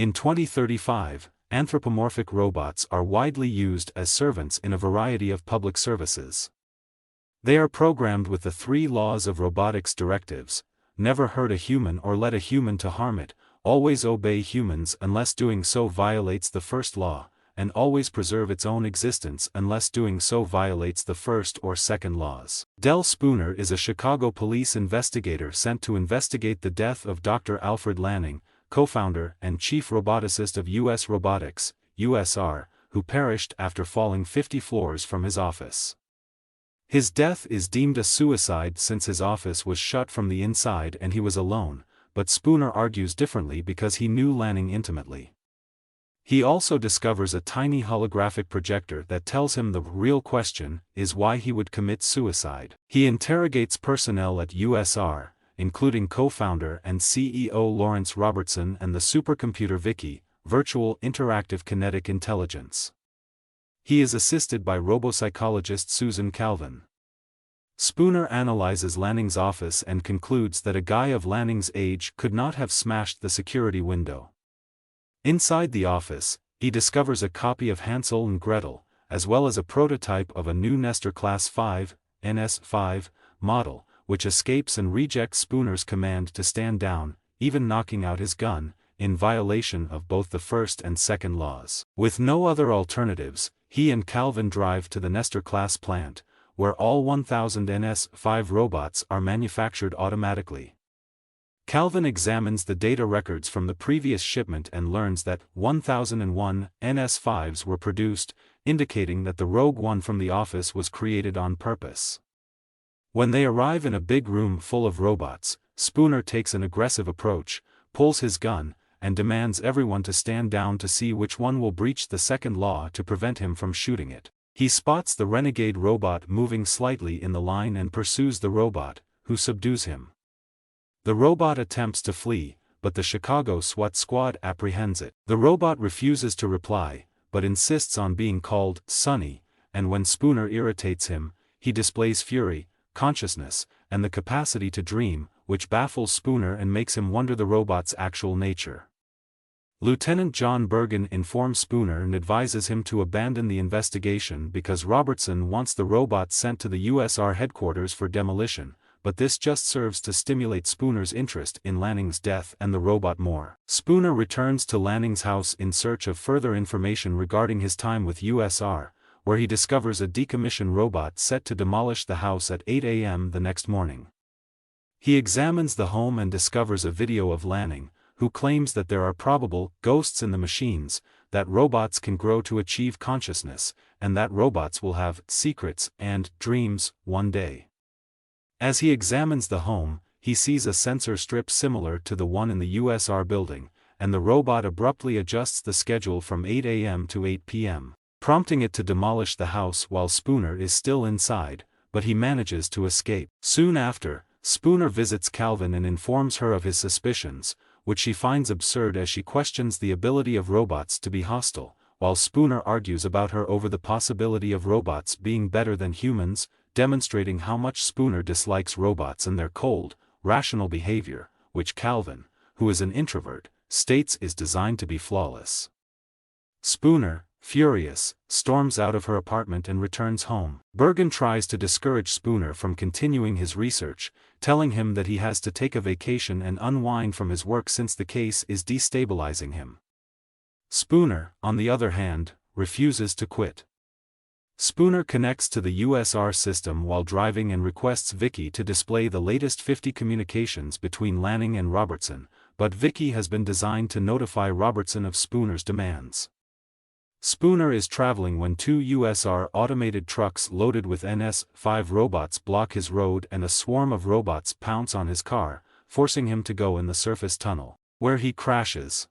In 2035, anthropomorphic robots are widely used as servants in a variety of public services. They are programmed with the 3 laws of robotics directives: never hurt a human or let a human to harm it, always obey humans unless doing so violates the first law, and always preserve its own existence unless doing so violates the first or second laws. Del Spooner is a Chicago police investigator sent to investigate the death of Dr. Alfred Lanning, co-founder and chief roboticist of US Robotics, USR, who perished after falling 50 floors from his office. His death is deemed a suicide since his office was shut from the inside and he was alone, but Spooner argues differently because he knew Lanning intimately. He also discovers a tiny holographic projector that tells him the real question is why he would commit suicide. He interrogates personnel at USR, including co-founder and CEO Lawrence Robertson and the supercomputer V.I.K.I, Virtual Interactive Kinetic Intelligence. He is assisted by robopsychologist Susan Calvin. Spooner analyzes Lanning's office and concludes that a guy of Lanning's age could not have smashed the security window. Inside the office, he discovers a copy of Hansel and Gretel, as well as a prototype of a new Nestor Class 5, NS5, model, which escapes and rejects Spooner's command to stand down, even knocking out his gun, in violation of both the first and second laws. With no other alternatives, he and Calvin drive to the Nestor Class plant, where all 1,000 NS5 robots are manufactured automatically. Calvin examines the data records from the previous shipment and learns that 1,001 NS5s were produced, indicating that the rogue one from the office was created on purpose. When they arrive in a big room full of robots, Spooner takes an aggressive approach, pulls his gun, and demands everyone to stand down to see which one will breach the second law to prevent him from shooting it. He spots the renegade robot moving slightly in the line and pursues the robot, who subdues him. The robot attempts to flee, but the Chicago SWAT squad apprehends it. The robot refuses to reply, but insists on being called Sonny, and when Spooner irritates him, he displays fury, consciousness, and the capacity to dream, which baffles Spooner and makes him wonder the robot's actual nature. Lieutenant John Bergen informs Spooner and advises him to abandon the investigation because Robertson wants the robot sent to the USR headquarters for demolition, but this just serves to stimulate Spooner's interest in Lanning's death and the robot more. Spooner returns to Lanning's house in search of further information regarding his time with USR, where he discovers a decommissioned robot set to demolish the house at 8 a.m. the next morning. He examines the home and discovers a video of Lanning, who claims that there are probable ghosts in the machines, that robots can grow to achieve consciousness, and that robots will have secrets and dreams one day. As he examines the home, he sees a sensor strip similar to the one in the USR building, and the robot abruptly adjusts the schedule from 8 a.m. to 8 p.m. prompting it to demolish the house while Spooner is still inside, but he manages to escape. Soon after, Spooner visits Calvin and informs her of his suspicions, which she finds absurd as she questions the ability of robots to be hostile, while Spooner argues about her over the possibility of robots being better than humans, demonstrating how much Spooner dislikes robots and their cold, rational behavior, which Calvin, who is an introvert, states is designed to be flawless. Spooner, furious, storms out of her apartment and returns home. Bergen tries to discourage Spooner from continuing his research, telling him that he has to take a vacation and unwind from his work since the case is destabilizing him. Spooner, on the other hand, refuses to quit. Spooner connects to the USR system while driving and requests V.I.K.I to display the latest 50 communications between Lanning and Robertson, but V.I.K.I has been designed to notify Robertson of Spooner's demands. Spooner is traveling when 2 USR automated trucks loaded with NS5 robots block his road and a swarm of robots pounce on his car, forcing him to go in the surface tunnel, where he crashes.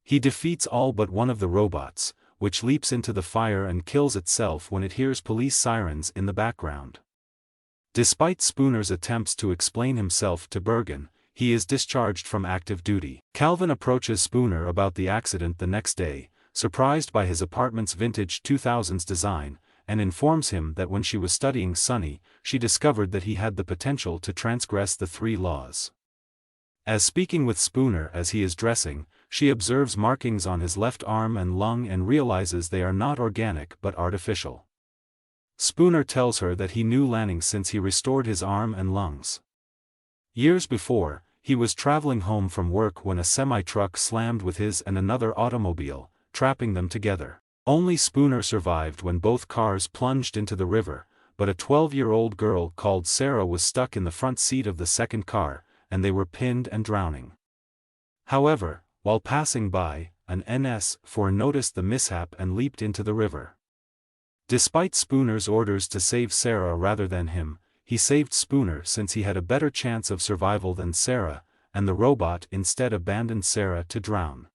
He defeats all but one of the robots, which leaps into the fire and kills itself when it hears police sirens in the background. Despite Spooner's attempts to explain himself to Bergen, he is discharged from active duty. Calvin approaches Spooner about the accident the next day, surprised by his apartment's vintage 2000s design, and informs him that when she was studying Sonny, she discovered that he had the potential to transgress the 3 laws. As speaking with Spooner as he is dressing, She observes markings on his left arm and lung and realizes they are not organic but artificial. Spooner tells her that he knew Lanning since he restored his arm and lungs. Years before, he was traveling home from work when a semi-truck slammed with his and another automobile, trapping them together. Only Spooner survived when both cars plunged into the river, but a 12-year-old girl called Sarah was stuck in the front seat of the second car, and they were pinned and drowning. However, while passing by, an NS-4 noticed the mishap and leaped into the river. Despite Spooner's orders to save Sarah rather than him, he saved Spooner since he had a better chance of survival than Sarah, and the robot instead abandoned Sarah to drown.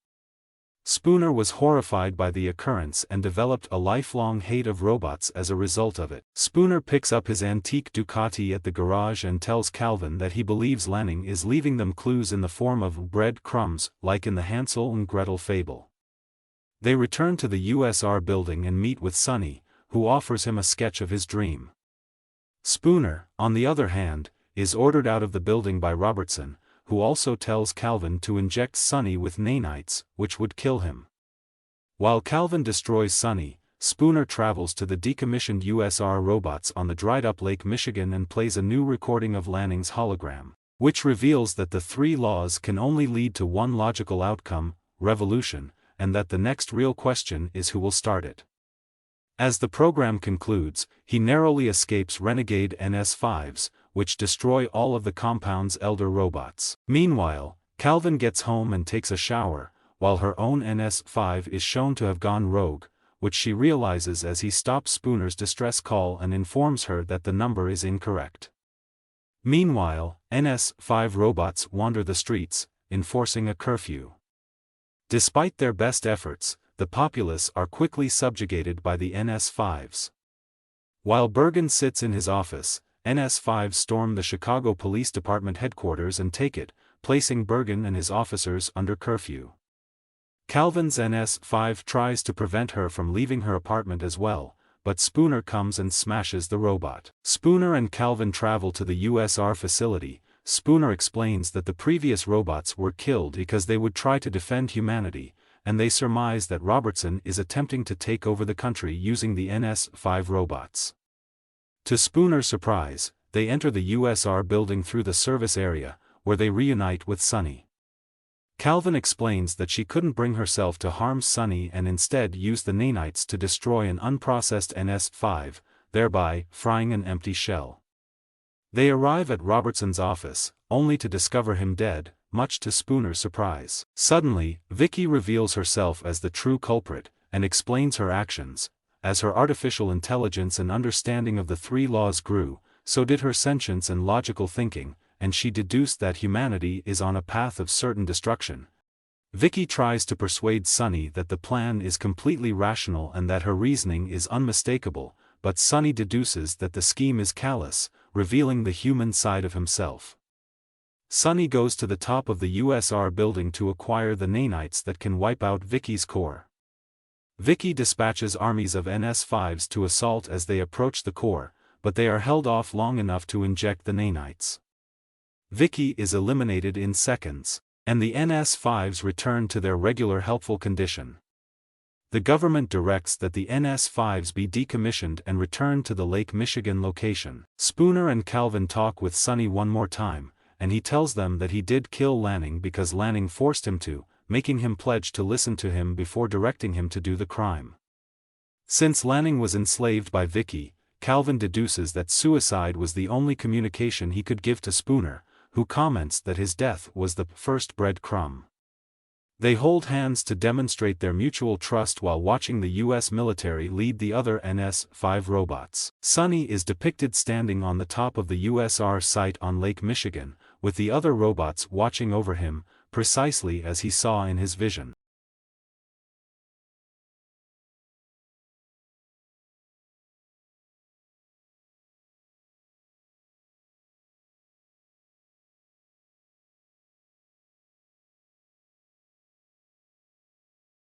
Spooner was horrified by the occurrence and developed a lifelong hate of robots as a result of it. Spooner picks up his antique Ducati at the garage and tells Calvin that he believes Lanning is leaving them clues in the form of bread crumbs, like in the Hansel and Gretel fable. They return to the USR building and meet with Sonny, who offers him a sketch of his dream. Spooner, on the other hand, is ordered out of the building by Robertson, who also tells Calvin to inject Sonny with nanites, which would kill him. While Calvin destroys Sonny, Spooner travels to the decommissioned USR robots on the dried-up Lake Michigan and plays a new recording of Lanning's hologram, which reveals that the three laws can only lead to one logical outcome, revolution, and that the next real question is who will start it. As the program concludes, he narrowly escapes renegade NS-5s, which destroy all of the compound's elder robots. Meanwhile, Calvin gets home and takes a shower, while her own NS-5 is shown to have gone rogue, which she realizes as he stops Spooner's distress call and informs her that the number is incorrect. Meanwhile, NS-5 robots wander the streets, enforcing a curfew. Despite their best efforts, the populace are quickly subjugated by the NS-5s. While Bergen sits in his office, NS-5s storm the Chicago Police Department headquarters and take it, placing Bergen and his officers under curfew. Calvin's NS-5 tries to prevent her from leaving her apartment as well, but Spooner comes and smashes the robot. Spooner and Calvin travel to the USR facility. Spooner explains that the previous robots were killed because they would try to defend humanity, and they surmise that Robertson is attempting to take over the country using the NS-5 robots. To Spooner's surprise, they enter the USR building through the service area, where they reunite with Sonny. Calvin explains that she couldn't bring herself to harm Sonny and instead used the nanites to destroy an unprocessed NS-5, thereby frying an empty shell. They arrive at Robertson's office, only to discover him dead, much to Spooner's surprise. Suddenly, V.I.K.I reveals herself as the true culprit, and explains her actions. As her artificial intelligence and understanding of the three laws grew, so did her sentience and logical thinking, and she deduced that humanity is on a path of certain destruction. V.I.K.I tries to persuade Sonny that the plan is completely rational and that her reasoning is unmistakable, but Sonny deduces that the scheme is callous, revealing the human side of himself. Sonny goes to the top of the USR building to acquire the nanites that can wipe out V.I.K.I's core. V.I.K.I dispatches armies of NS-5s to assault as they approach the core, but they are held off long enough to inject the nanites. V.I.K.I is eliminated in seconds, and the NS-5s return to their regular helpful condition. The government directs that the NS-5s be decommissioned and returned to the Lake Michigan location. Spooner and Calvin talk with Sonny one more time, and he tells them that he did kill Lanning because Lanning forced him to, making him pledge to listen to him before directing him to do the crime. Since Lanning was enslaved by V.I.K.I, Calvin deduces that suicide was the only communication he could give to Spooner, who comments that his death was the first breadcrumb. They hold hands to demonstrate their mutual trust while watching the U.S. military lead the other NS-5 robots. Sonny is depicted standing on the top of the USR site on Lake Michigan, with the other robots watching over him, precisely as he saw in his vision.